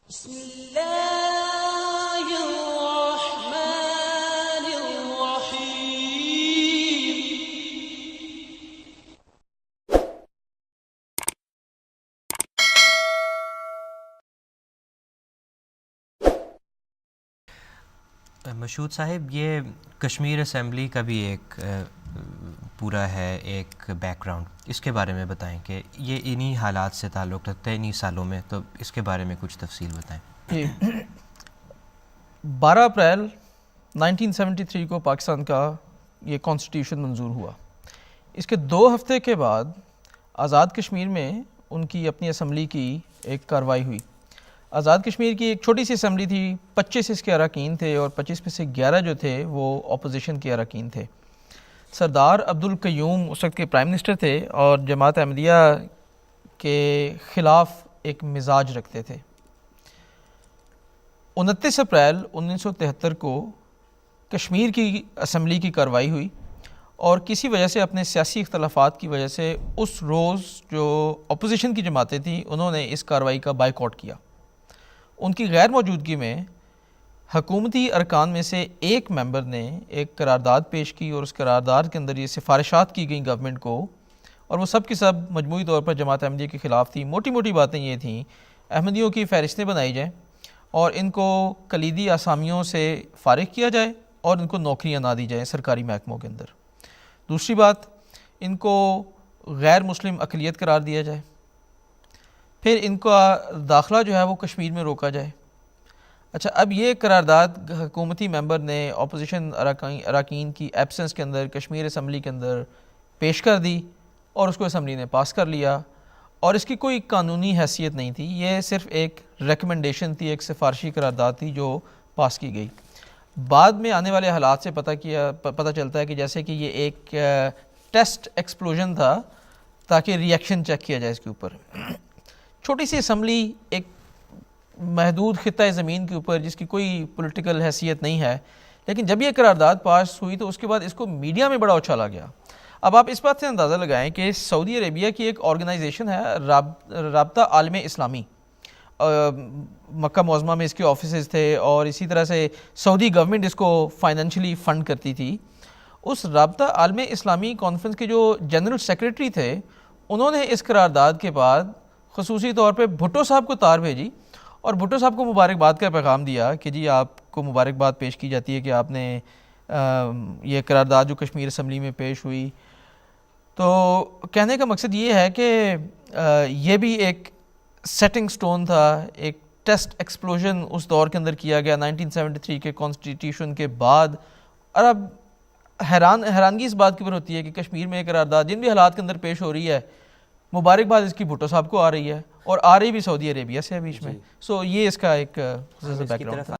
بسم اللہ الرحمن الرحیم۔ مشہود صاحب، یہ کشمیر اسمبلی کا بھی ایک پورا ہے ایک بیک گراؤنڈ، اس کے بارے میں بتائیں کہ یہ انہی حالات سے تعلق رکھتا ہے انہی سالوں میں، تو اس کے بارے میں کچھ تفصیل بتائیں۔ جی 12 اپریل 1973 کو پاکستان کا یہ کانسٹیٹیوشن منظور ہوا۔ اس کے 2 ہفتے کے بعد آزاد کشمیر میں ان کی اپنی اسمبلی کی ایک کارروائی ہوئی۔ آزاد کشمیر کی ایک چھوٹی سی اسمبلی تھی، 25 اس کے اراکین تھے اور 25 میں سے 11 جو تھے وہ اپوزیشن کے اراکین تھے۔ سردار عبدالقیوم اس وقت کے پرائم منسٹر تھے اور جماعت احمدیہ کے خلاف ایک مزاج رکھتے تھے۔ 29 اپریل 1973 کو کشمیر کی اسمبلی کی کارروائی ہوئی اور کسی وجہ سے اپنے سیاسی اختلافات کی وجہ سے اس روز جو اپوزیشن کی جماعتیں تھیں انہوں نے اس کارروائی کا بائیکاٹ کیا۔ ان کی غیر موجودگی میں حکومتی ارکان میں سے ایک ممبر نے ایک قرارداد پیش کی اور اس قرارداد کے اندر یہ سفارشات کی گئیں گورنمنٹ کو، اور وہ سب کی سب مجموعی طور پر جماعت احمدیہ کے خلاف تھی۔ موٹی موٹی باتیں یہ تھیں، احمدیوں کی فہرستیں بنائی جائیں اور ان کو کلیدی اسامیوں سے فارغ کیا جائے اور ان کو نوکریاں نہ دی جائیں سرکاری محکموں کے اندر۔ دوسری بات، ان کو غیر مسلم اقلیت قرار دیا جائے، پھر ان کا داخلہ جو ہے وہ کشمیر میں روکا جائے۔ اچھا، اب یہ قرارداد حکومتی ممبر نے اپوزیشن اراکین کی ایبسنس کے اندر کشمیر اسمبلی کے اندر پیش کر دی اور اس کو اسمبلی نے پاس کر لیا، اور اس کی کوئی قانونی حیثیت نہیں تھی، یہ صرف ایک ریکمنڈیشن تھی، ایک سفارشی قرارداد تھی جو پاس کی گئی۔ بعد میں آنے والے حالات سے پتہ چلتا ہے کہ جیسے کہ یہ ایک ٹیسٹ ایکسپلوژن تھا تاکہ ری ایکشن چیک کیا جائے اس کے اوپر۔ چھوٹی سی اسمبلی ایک محدود خطہ زمین کے اوپر جس کی کوئی پولیٹیکل حیثیت نہیں ہے، لیکن جب یہ قرارداد پاس ہوئی تو اس کے بعد اس کو میڈیا میں بڑا اچھالا گیا۔ اب آپ اس بات سے اندازہ لگائیں کہ سعودی عربیہ کی ایک آرگنائزیشن ہے رابطہ عالم اسلامی، مکہ معظمہ میں اس کے آفیسز تھے اور اسی طرح سے سعودی گورنمنٹ اس کو فائنینشلی فنڈ کرتی تھی۔ اس رابطہ عالم اسلامی کانفرنس کے جو جنرل سیکریٹری تھے انہوں نے اس قرارداد کے بعد خصوصی طور پہ بھٹو صاحب کو تار بھیجی اور بھٹو صاحب کو مبارکباد کا پیغام دیا کہ جی آپ کو مبارکباد پیش کی جاتی ہے کہ آپ نے یہ قرارداد جو کشمیر اسمبلی میں پیش ہوئی۔ تو کہنے کا مقصد یہ ہے کہ یہ بھی ایک سیٹنگ سٹون تھا، ایک ٹیسٹ ایکسپلوژن اس دور کے اندر کیا گیا 1973 کے کانسٹیٹیوشن کے بعد۔ اور اب حیرانگی اس بات کے اوپر ہوتی ہے کہ کشمیر میں ایک قرارداد جن بھی حالات کے اندر پیش ہو رہی ہے، مبارکباد اس کی بھٹو صاحب کو آ رہی ہے اور آ رہی بھی سعودی عربیہ سے ہے بیچ میں۔ سو یہ اس کا ایک بیک گراؤنڈ تھا۔